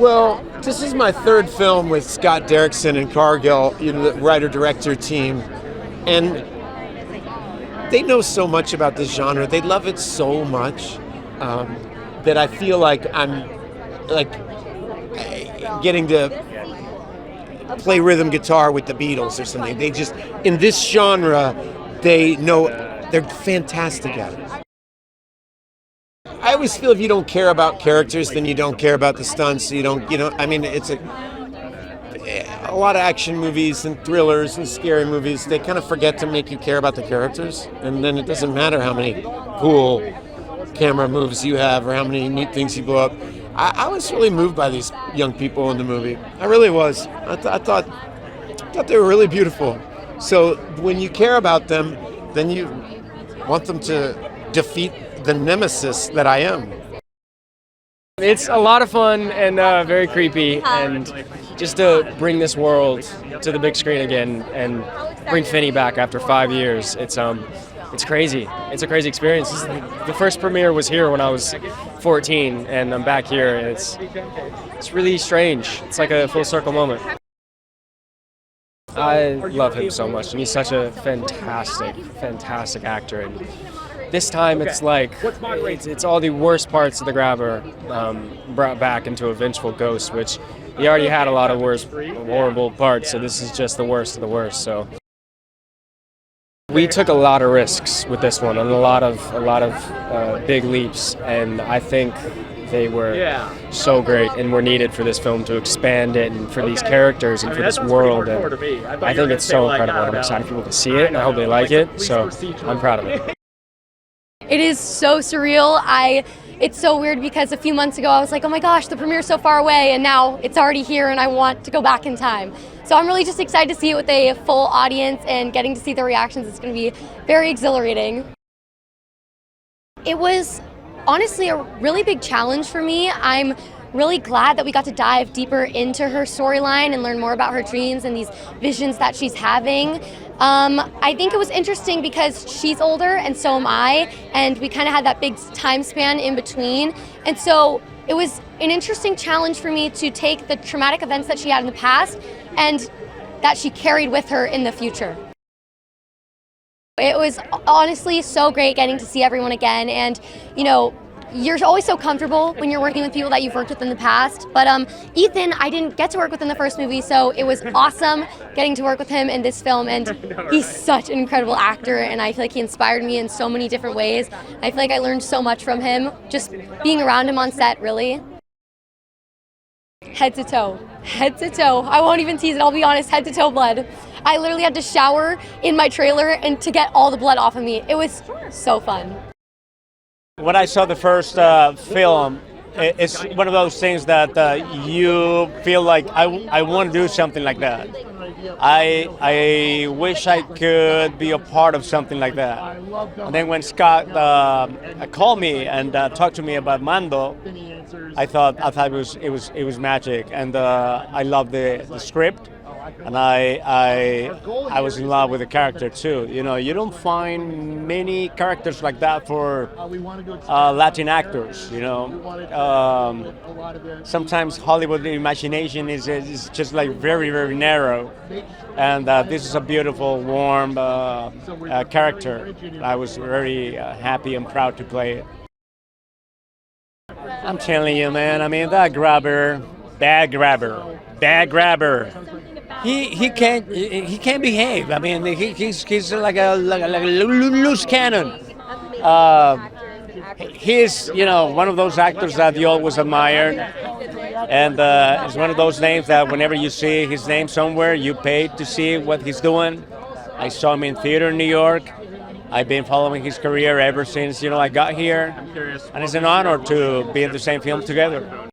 Well, this is my third film with Scott Derrickson and Cargill, the writer-director team, and they know so much about this genre. They love it so much that I feel like I'm getting to play rhythm guitar with the Beatles or something. They just, in this genre, they know they're fantastic at it. I always feel if you don't care about characters, then you don't care about the stunts. You don't, I mean, it's a lot of action movies and thrillers and scary movies, they kind of forget to make you care about the characters. And then it doesn't matter how many cool camera moves you have or how many neat things you blow up. I was really moved by these young people in the movie. I really was. I thought they were really beautiful. So when you care about them, then you want them to defeat the nemesis that I am. It's a lot of fun and very creepy, and just to bring this world to the big screen again and bring Finney back after 5 years, it's crazy. It's a crazy experience. The first premiere was here when I was 14, and I'm back here, and it's really strange. It's like a full circle moment. I love him so much, and he's such a fantastic actor. And this time it's like it's all the worst parts of the grabber brought back into a vengeful ghost, which he already had a lot of worse, horrible parts. So this is just the worst of the worst. So we took a lot of risks with this one and a lot of big leaps, and I think they were so great and were needed for this film to expand it and for these characters and for this world. And I think it's so incredible. I'm excited for people to see it, and I hope they like it. So I'm proud of it. It is so surreal. It's so weird because a few months ago I was like, oh my gosh, the premiere's so far away, and now it's already here and I want to go back in time. So I'm really just excited to see it with a full audience and getting to see their reactions. It's going to be very exhilarating. It was honestly a really big challenge for me. I'm really glad that we got to dive deeper into her storyline and learn more about her dreams and these visions that she's having. I think it was interesting because she's older and so am I, and we kind of had that big time span in between. And so it was an interesting challenge for me to take the traumatic events that she had in the past and that she carried with her in the future. It was honestly so great getting to see everyone again, and you're always so comfortable when you're working with people that you've worked with in the past. But Ethan, I didn't get to work with in the first movie, so it was awesome getting to work with him in this film. And he's such an incredible actor, and I feel like he inspired me in so many different ways. I feel like I learned so much from him, just being around him on set, really. Head to toe. Head to toe. I won't even tease it, I'll be honest, head to toe blood. I literally had to shower in my trailer and to get all the blood off of me. It was so fun. When I saw the first film, it's one of those things that you feel like I want to do something like that. I wish I could be a part of something like that. And then when Scott called me and talked to me about Mando, I thought it was magic, and I loved the script. And I was in love with the character too. You don't find many characters like that for Latin actors. Sometimes Hollywood imagination is just like very, very narrow, and this is a beautiful, warm character. I was very happy and proud to play it. I'm telling you, man. I mean, that bad grabber. He can't behave. I mean, he's like a loose cannon. He's one of those actors that you always admired, and it's one of those names that whenever you see his name somewhere, you pay to see what he's doing. I saw him in theater in New York. I've been following his career ever since I got here, and it's an honor to be in the same film together.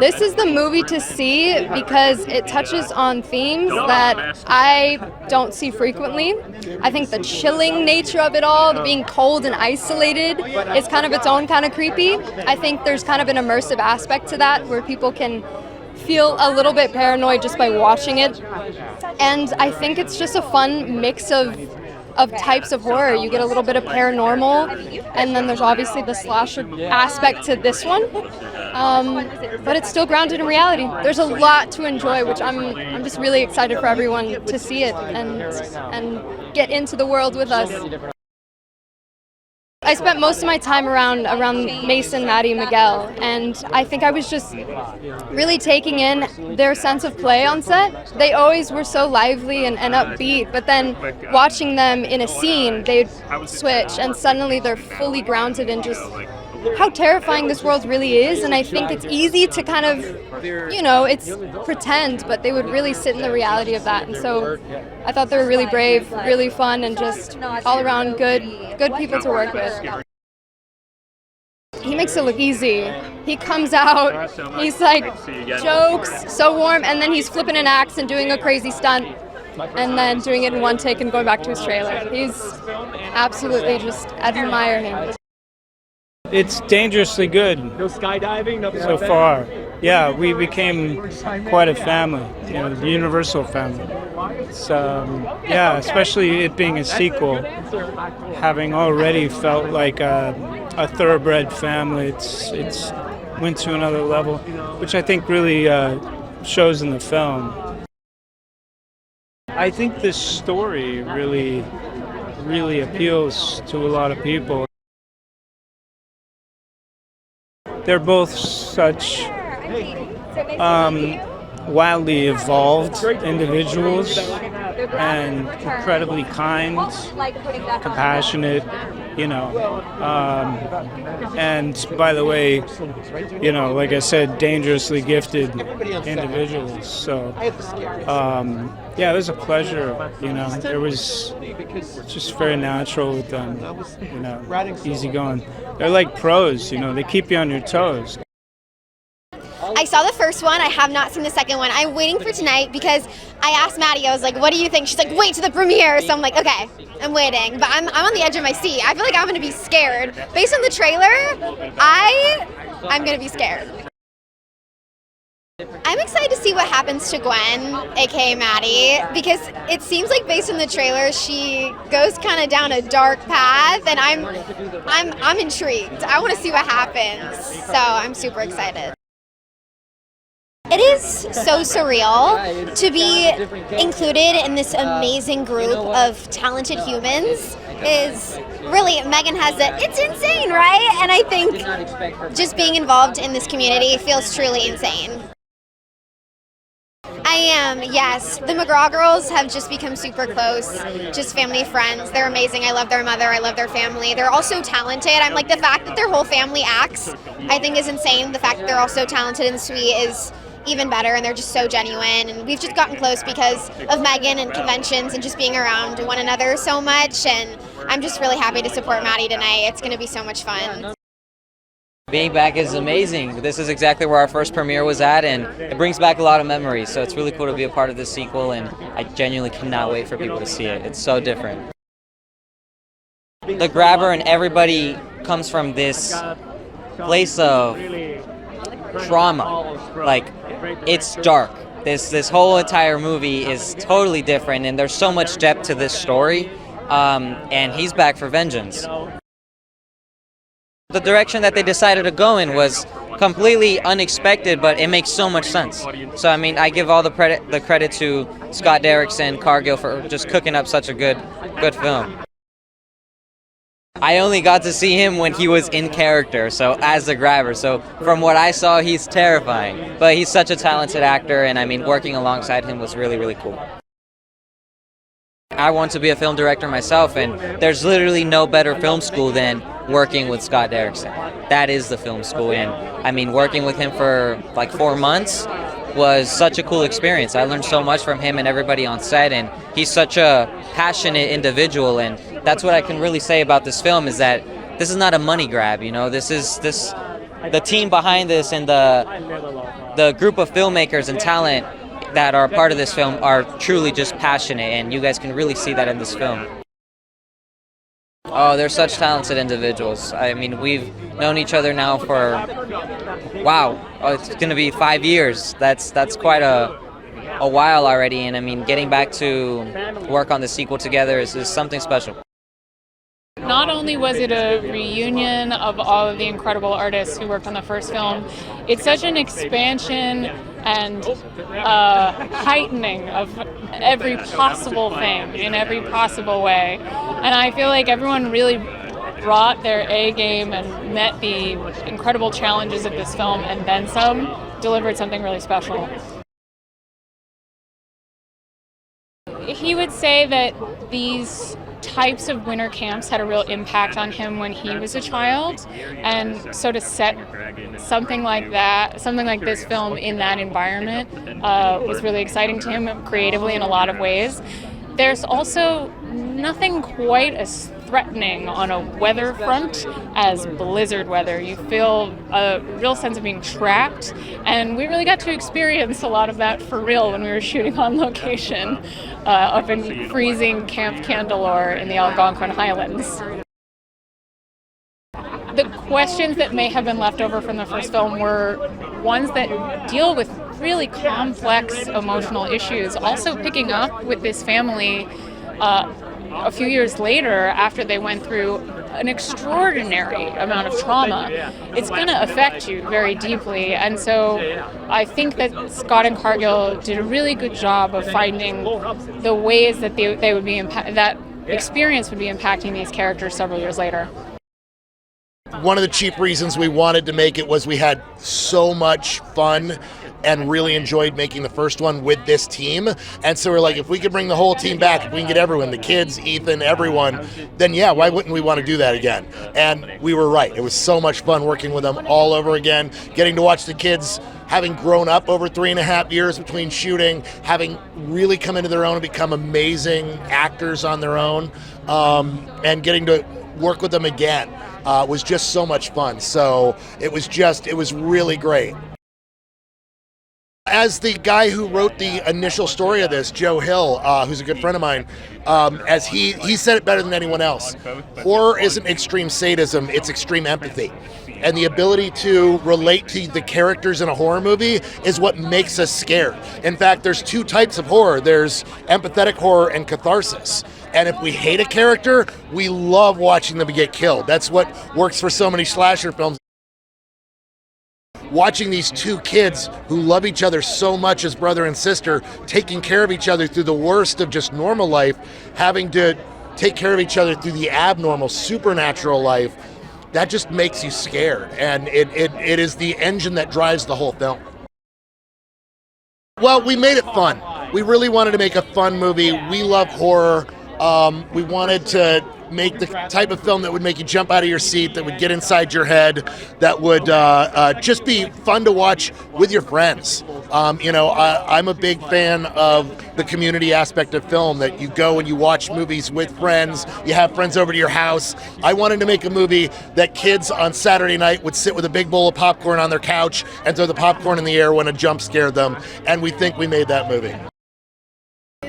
This is the movie to see because it touches on themes that I don't see frequently. I think the chilling nature of it all, the being cold and isolated, is kind of its own kind of creepy. I think there's kind of an immersive aspect to that where people can feel a little bit paranoid just by watching it. And I think it's just a fun mix of of types of horror. You get a little bit of paranormal, and then there's obviously the slasher aspect to this one. But it's still grounded in reality. There's a lot to enjoy, which I'm just really excited for everyone to see it and get into the world with us. I spent most of my time around Mason, Maddie, Miguel, and I think I was just really taking in their sense of play on set. They always were so lively and upbeat, but then watching them in a scene, they'd switch, and suddenly they're fully grounded in just how terrifying this world really is. And I think it's easy to kind of, it's pretend, but they would really sit in the reality of that. And so I thought they were really brave, really fun, and just all around good people to work with. He makes it look easy. He comes out, he's like jokes, so warm, and then he's flipping an axe and doing a crazy stunt, and then doing it in one take and going back to his trailer. He's absolutely, just admire him. It's dangerously good so far. Yeah, we became quite a family, the Universal family. It's, especially it being a sequel, having already felt like a thoroughbred family. It's went to another level, which I think really shows in the film. I think this story really appeals to a lot of people. They're both such wildly evolved individuals and incredibly kind, compassionate, and by the way, like I said, dangerously gifted individuals. So, it was a pleasure, It was just very natural with them, easygoing. They're like pros, they keep you on your toes. I saw the first one. I have not seen the second one. I'm waiting for tonight because I asked Maddie, I was like, what do you think? She's like, wait to the premiere. So I'm like, okay, I'm waiting. But I'm on the edge of my seat. I feel like I'm going to be scared. Based on the trailer, I'm going to be scared. I'm excited to see what happens to Gwen, aka Maddie, because it seems like based on the trailer, she goes kind of down a dark path, and I'm intrigued. I want to see what happens. So I'm super excited. It is so surreal to be included in this amazing group of talented humans. Megan has it. It's insane, right? And I think just being involved in this community feels truly insane. I am, yes. The McGraw girls have just become super close, just family friends. They're amazing. I love their mother. I love their family. They're all so talented. I'm like, the fact that their whole family acts, I think is insane. The fact that they're all so talented and sweet is even better, and they're just so genuine. And we've just gotten close because of Megan and conventions and just being around one another so much. And I'm just really happy to support Maddie tonight. It's going to be so much fun. Being back is amazing. This is exactly where our first premiere was at, and it brings back a lot of memories. So it's really cool to be a part of this sequel, and I genuinely cannot wait for people to see it. It's so different. The Grabber and everybody comes from this place of trauma. Like, it's dark. This whole entire movie is totally different, and there's so much depth to this story. And he's back for vengeance. The direction that they decided to go in was completely unexpected, but it makes so much sense. So I mean, I give all the credit to Scott Derrickson, Cargill, for just cooking up such a good film. I only got to see him when he was in character, so as the Grabber. So from what I saw, he's terrifying. But he's such a talented actor, and I mean, working alongside him was really, really cool. I want to be a film director myself, and there's literally no better film school than working with Scott Derrickson. That is the film school, and I mean, working with him for like 4 months was such a cool experience. I learned so much from him and everybody on set, and he's such a passionate individual, and that's what I can really say about this film, is that this is not a money grab, the team behind this and the group of filmmakers and talent that are a part of this film are truly just passionate, and you guys can really see that in this film. Oh, they're such talented individuals. I mean, we've known each other now for, it's going to be 5 years. That's quite a a while already, and I mean, getting back to work on the sequel together is something special. Not only was it a reunion of all of the incredible artists who worked on the first film, it's such an expansion and heightening of every possible thing in every possible way. And I feel like everyone really brought their A game and met the incredible challenges of this film and then some, delivered something really special. He would say that these types of winter camps had a real impact on him when he was a child, and so to set something like that, something like this film in that environment was really exciting to him creatively in a lot of ways. There's also nothing quite as threatening on a weather front as blizzard weather. You feel a real sense of being trapped, and we really got to experience a lot of that for real when we were shooting on location up in freezing Camp Candelore in the Algonquin Highlands. The questions that may have been left over from the first film were ones that deal with really complex emotional issues, also picking up with this family a few years later after they went through an extraordinary amount of trauma. It's going to affect you very deeply, and so I think that Scott and Cargill did a really good job of finding the ways that they would be that experience would be impacting these characters several years later. One of the chief reasons we wanted to make it was we had so much fun and really enjoyed making the first one with this team. And so we're like, if we could bring the whole team back, if we can get everyone, the kids, Ethan, everyone, then yeah, why wouldn't we want to do that again? And we were right. It was so much fun working with them all over again, getting to watch the kids having grown up over 3.5 years between shooting, having really come into their own and become amazing actors on their own, and getting to work with them again was just so much fun. So it was really great. As the guy who wrote the initial story of this, Joe Hill, who's a good friend of mine, as he said it better than anyone else, horror isn't extreme sadism, it's extreme empathy. And the ability to relate to the characters in a horror movie is what makes us scared. In fact, there's two types of horror. There's empathetic horror and catharsis. And if we hate a character, we love watching them get killed. That's what works for so many slasher films. Watching these two kids who love each other so much as brother and sister, taking care of each other through the worst of just normal life, having to take care of each other through the abnormal, supernatural life, that just makes you scared. And it is the engine that drives the whole film. Well, we made it fun. We really wanted to make a fun movie. We love horror. We wanted to make the type of film that would make you jump out of your seat, that would get inside your head, that would just be fun to watch with your friends. I'm a big fan of the community aspect of film, that you go and you watch movies with friends, you have friends over to your house. I wanted to make a movie that kids on Saturday night would sit with a big bowl of popcorn on their couch and throw the popcorn in the air when a jump scared them, and we think we made that movie.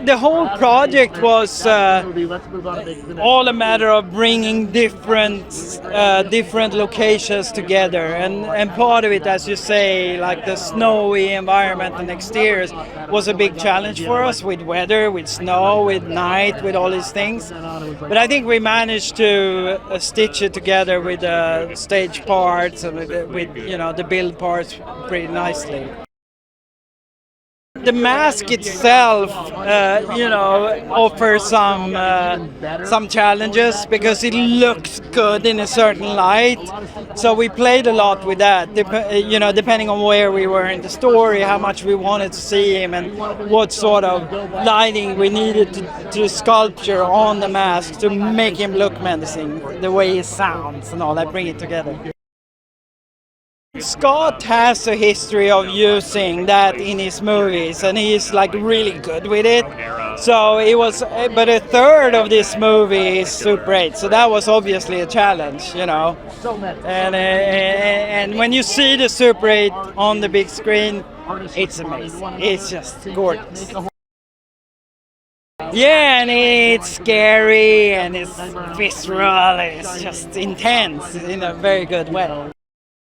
The whole project was all a matter of bringing different locations together, and part of it, as you say, like the snowy environment and exteriors, was a big challenge for us, with weather, with snow, with night, with all these things. But I think we managed to stitch it together with the stage parts and with the build parts pretty nicely. The mask itself, offers some challenges because it looks good in a certain light. So we played a lot with that, depending on where we were in the story, how much we wanted to see him, and what sort of lighting we needed to sculpture on the mask to make him look menacing, the way he sounds and all that, bring it together. Scott has a history of using that in his movies, and he's like really good with it. So it was, but a third of this movie is Super 8, so that was obviously a challenge, And when you see the Super 8 on the big screen, it's amazing. It's just gorgeous. Yeah, and it's scary, and it's visceral, and it's just intense in a very good way.